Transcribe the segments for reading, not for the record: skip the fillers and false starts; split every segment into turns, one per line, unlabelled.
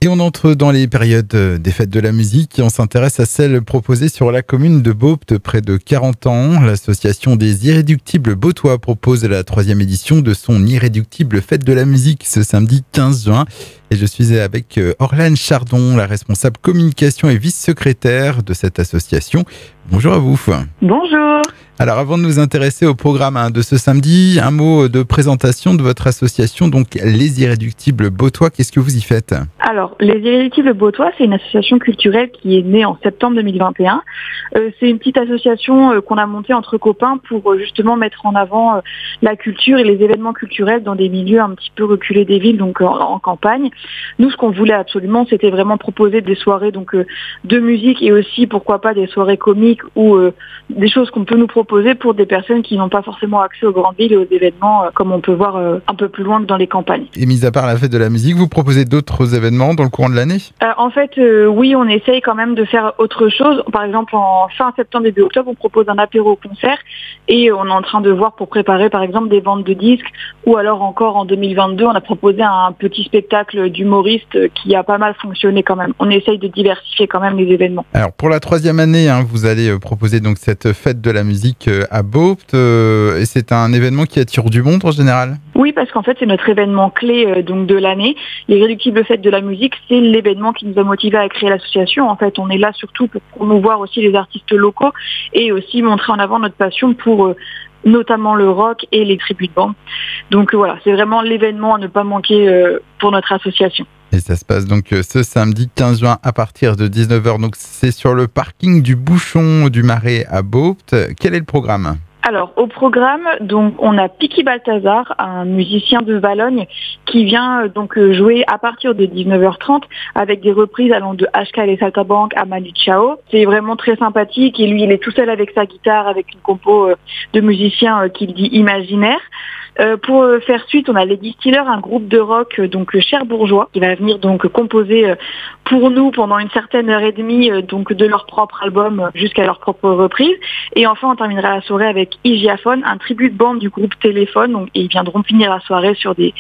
Et on entre dans les périodes des fêtes de la musique et on s'intéresse à celle proposée sur la commune de Beaupt, près de 40 ans. L'association des Irréductibles Beautois propose la 3e édition de son Irréductible Fête de la musique ce samedi 15 juin. Et je suis avec Orlane Chardon, la responsable communication et vice-secrétaire de cette association. Bonjour à vous.
Bonjour.
Alors avant de nous intéresser au programme de ce samedi, un mot de présentation de votre association, donc les Irréductibles Beautois. Qu'est-ce que vous y faites ?
Alors, les Irréductibles Beautois, c'est une association culturelle qui est née en septembre 2021. C'est une petite association qu'on a montée entre copains pour justement mettre en avant la culture et les événements culturels dans des milieux un petit peu reculés des villes, donc en campagne. Nous, ce qu'on voulait absolument, c'était vraiment proposer des soirées donc de musique et aussi, pourquoi pas, des soirées comiques ou des choses qu'on peut nous proposer pour des personnes qui n'ont pas forcément accès aux grandes villes et aux événements comme on peut voir un peu plus loin que dans les campagnes.
Et mis à part la fête de la musique, vous proposez d'autres événements dans le courant de l'année ?
En fait, oui, on essaye quand même de faire autre chose. Par exemple, en fin septembre, début octobre, on propose un apéro-concert et on est en train de voir pour préparer, par exemple, des ventes de disques. Ou alors encore en 2022, on a proposé un petit spectacle d'humoriste qui a pas mal fonctionné quand même. On essaye de diversifier quand même les événements.
Alors, pour la 3e année, vous allez proposer donc cette fête de la musique à Beaupt. Et c'est un événement qui attire du monde en général ?
Oui, parce qu'en fait, c'est notre événement clé donc de l'année. Les Irréductibles Fêtes de la musique, c'est l'événement qui nous a motivés à créer l'association. En fait, on est là surtout pour promouvoir aussi les artistes locaux et aussi montrer en avant notre passion pour notamment le rock et les tribus de bande. Donc voilà, c'est vraiment l'événement à ne pas manquer pour notre association.
Et ça se passe donc ce samedi 15 juin à partir de 19h. Donc c'est sur le parking du Bouchon du Marais à Beaupt. Quel est le programme ?
Alors, au programme, donc, on a Piqui Balthazar, un musicien de Valognes, qui vient donc jouer à partir de 19h30 avec des reprises allant de HK et les Saltabank à Manu Chao. C'est vraiment très sympathique et lui, il est tout seul avec sa guitare, avec une compo de musiciens qu'il dit imaginaire. Pour faire suite, on a les Distillers, un groupe de rock donc cherbourgeois qui va venir donc composer pour nous pendant une certaine heure et demie donc de leur propre album jusqu'à leur propre reprise. Et enfin, on terminera la soirée avec Igiaphone, un tribut de bande du groupe Téléphone. Donc, et ils viendront finir la soirée sur des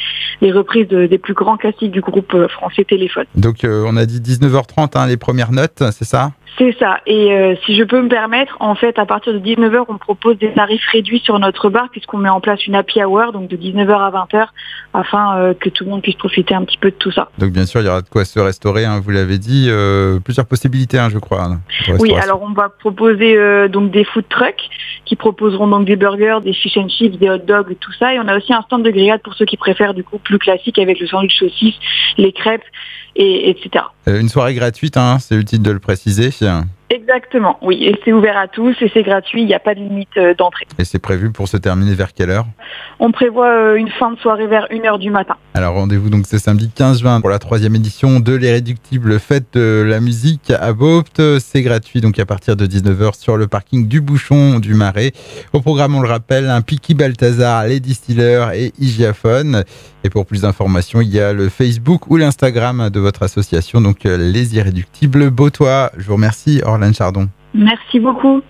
reprises des plus grands classiques du groupe français Téléphone.
Donc on a dit 19h30 les premières notes, c'est ça ?
C'est ça. Et si je peux me permettre, en fait, à partir de 19h, on propose des tarifs réduits sur notre bar puisqu'on met en place une happy hour, donc de 19h à 20h, afin que tout le monde puisse profiter un petit peu de tout ça.
Donc bien sûr, il y aura de quoi se restaurer, vous l'avez dit, plusieurs possibilités, je crois.
Oui, alors on va proposer donc des food trucks qui proposeront donc des burgers, des fish and chips, des hot dogs, tout ça. Et on a aussi un stand de grillade pour ceux qui préfèrent du coup plus classique avec le sandwich saucisse, les crêpes, etc.
Une soirée gratuite, c'est utile de le préciser.
Exactement, oui. Et c'est ouvert à tous et c'est gratuit, il n'y a pas de limite d'entrée.
Et c'est prévu pour se terminer vers quelle heure ?
On prévoit une fin de soirée vers 1h du matin.
Alors rendez-vous donc ce samedi 15 juin pour la 3e édition de l'Irréductible Fête de la musique à Beaupt. C'est gratuit donc à partir de 19h sur le parking du Bouchon du Marais. Au programme, on le rappelle, un Piqui Balthazar, les Distillers et Igiaphone. Et pour plus d'informations, il y a le Facebook ou l'Instagram de votre association, donc les Irréductibles Beautois. Je vous remercie, Orlane Chardon.
Merci beaucoup.